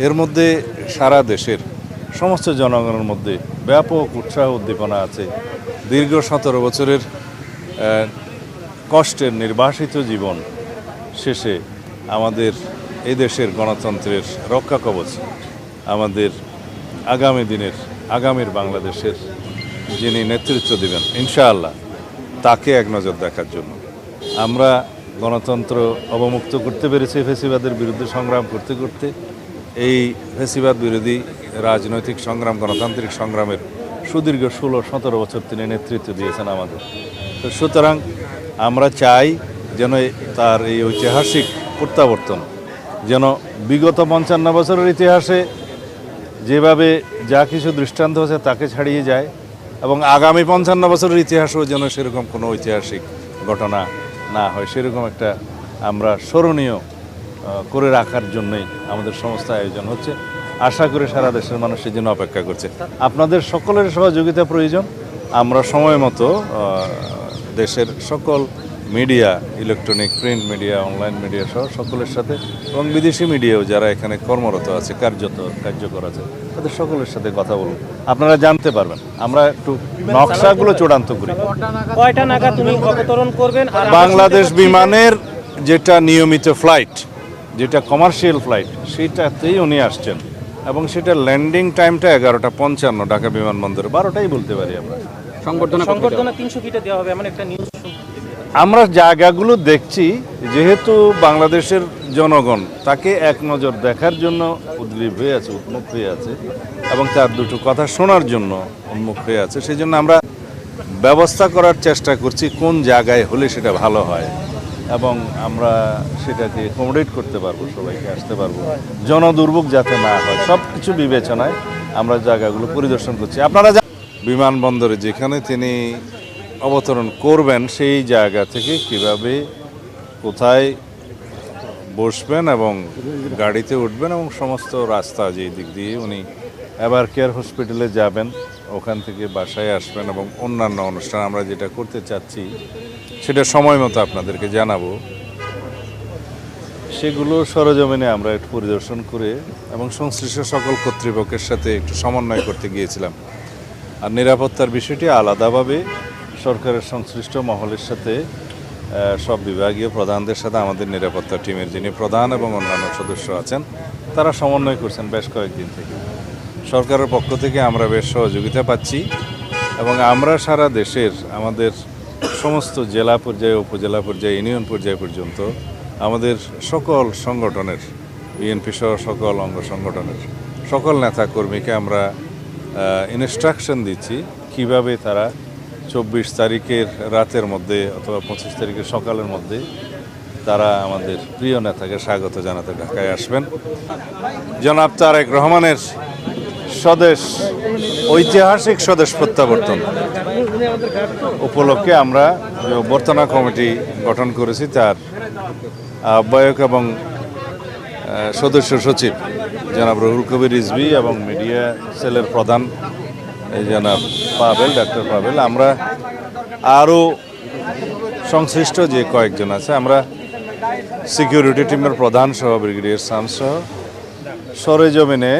এর মধ্যে সারা দেশের সমস্ত জনগণের মধ্যে ব্যাপক উৎসাহ উদ্দীপনা আছে। দীর্ঘ 17 বছরের কষ্টের নির্বাসিত জীবন শেষে আমাদের এই দেশের গণতন্ত্রের রক্ষা কবচ, আমাদের আগামীর বাংলাদেশের যিনি নেতৃত্ব দেবেন ইনশাআল্লাহ, তাকে এক নজর দেখার জন্য আমরা গণতন্ত্র অবমুক্ত করতে পেরেছি। ফ্যাসিবাদের বিরুদ্ধে সংগ্রাম করতে করতে এই ফ্যাসিবাদ বিরোধী রাজনৈতিক সংগ্রাম, গণতান্ত্রিক সংগ্রামের সুদীর্ঘ 16-17 বছর তিনি নেতৃত্ব দিয়েছেন আমাদের। তো সুতরাং আমরা চাই যেন তার এই ঐতিহাসিক প্রত্যাবর্তন যেন বিগত 55 বছরের ইতিহাসে যেভাবে যা কিছু দৃষ্টান্ত হচ্ছে তাকে ছাড়িয়ে যায়, এবং আগামী 55 বছরের ইতিহাসও যেন সেরকম কোনো ঐতিহাসিক ঘটনা না হয়, সেরকম একটা আমরা স্মরণীয় করে রাখার জন্যই আমাদের সমস্ত আয়োজন হচ্ছে। আশা করি সারা দেশের মানুষের জন্য অপেক্ষা করছে। আপনাদের সকলের সহযোগিতা প্রয়োজন। আমরা সময় মতো দেশের সকল media, electronic, print media, online media সহ সকলের সাথে, এবং বিদেশি মিডিয়াও যারা এখানে কর্মরত আছে, কার্যকর আছে, তাদের সকলের সাথে কথা বলুন। আপনারা জানতে পারবেন। আমরা একটু নকশাগুলো চূড়ান্ত করি। কয়টা নাগাদ তুমি অবতরণ করবেন? বাংলাদেশ বিমানের যেটা নিয়মিত ফ্লাইট, যেটা কমার্শিয়াল ফ্লাইট, সেটাতেই উনি আসছেন, এবং সেটা ল্যান্ডিং টাইমটা 11:55 ঢাকা বিমানবন্দরে, 12টাই বলতে পারি আমরা। সংবর্ধনা 300 ফিটে দেওয়া হবে এমন একটা নিউজ। আমরা জায়গাগুলো দেখছি, যেহেতু বাংলাদেশের জনগণ তাকে এক নজর দেখার জন্য উদ্গ্রীব হয়ে আছে, উন্মুখ হয়ে আছে, এবং তার দুটো কথা শোনার জন্য উন্মুখ হয়ে আছে, সেই জন্য আমরা ব্যবস্থা করার চেষ্টা করছি কোন জায়গায় হলে সেটা ভালো হয়, এবং আমরা সেটাকে অ্যাকোমোডেট করতে পারবো, সবাইকে আসতে পারবো, জনদুর্ভোগ যাতে না হয়, সব কিছু বিবেচনায় আমরা জায়গাগুলো পরিদর্শন করছি। আপনারা বিমানবন্দরে যেখানে তিনি অবতরণ করবেন সেই জায়গা থেকে কিভাবে, কোথায় বসবেন এবং গাড়িতে উঠবেন, এবং সমস্ত রাস্তা যেই দিক দিয়ে উনি এবার কেয়ার হসপিটালে যাবেন, ওখান থেকে বাসায় আসবেন, এবং অন্যান্য অনুষ্ঠান আমরা যেটা করতে চাচ্ছি সেটা সময় মতো আপনাদেরকে জানাবো। সেগুলো সরজমিনে আমরা একটু পরিদর্শন করে এবং সংশ্লিষ্ট সকল কর্তৃপক্ষের সাথে একটু সমন্বয় করতে গিয়েছিলাম। আর নিরাপত্তার বিষয়টি আলাদাভাবে সরকারের সংশ্লিষ্ট মহলের সাথে, সব বিভাগীয় প্রধানদের সাথে আমাদের নিরাপত্তা টিমের যিনি প্রধান এবং অন্যান্য সদস্য আছেন তারা সমন্বয় করছেন বেশ কয়েকদিন থেকে। সরকারের পক্ষ থেকে আমরা বেশ সহযোগিতা পাচ্ছি, এবং আমরা সারা দেশের আমাদের সমস্ত জেলা পর্যায়ে, উপজেলা পর্যায়ে, ইউনিয়ন পর্যায়ে পর্যন্ত আমাদের সকল সংগঠনের, বিএনপি সহ সকল অঙ্গ সংগঠনের সকল নেতাকর্মীকে আমরা ইনস্ট্রাকশন দিচ্ছি কিভাবে তারা 24 তারিখের রাতের মধ্যে অথবা 25 তারিখের সকালের মধ্যে তারা আমাদের প্রিয় নেতাকে স্বাগত জানাতে ঢাকায় আসবেন। জনাব তারেক রহমানের ঐতিহাসিক স্বদেশ প্রত্যাবর্তন উপলক্ষে আমরা যে অভ্যর্থনা কমিটি গঠন করেছি, তার আহ্বায়ক এবং সদস্য সচিব জনাব রুহুল কবির রিজভী এবং মিডিয়া সেলের প্রধান জনাব ডাক্তার পাবেল, আমরা আরও সংশ্লিষ্ট যে কয়েকজন আছে, আমরা সিকিউরিটি টিমের প্রধান সহ ব্রিগেডিয়ার শামস সহ সরেজমিনে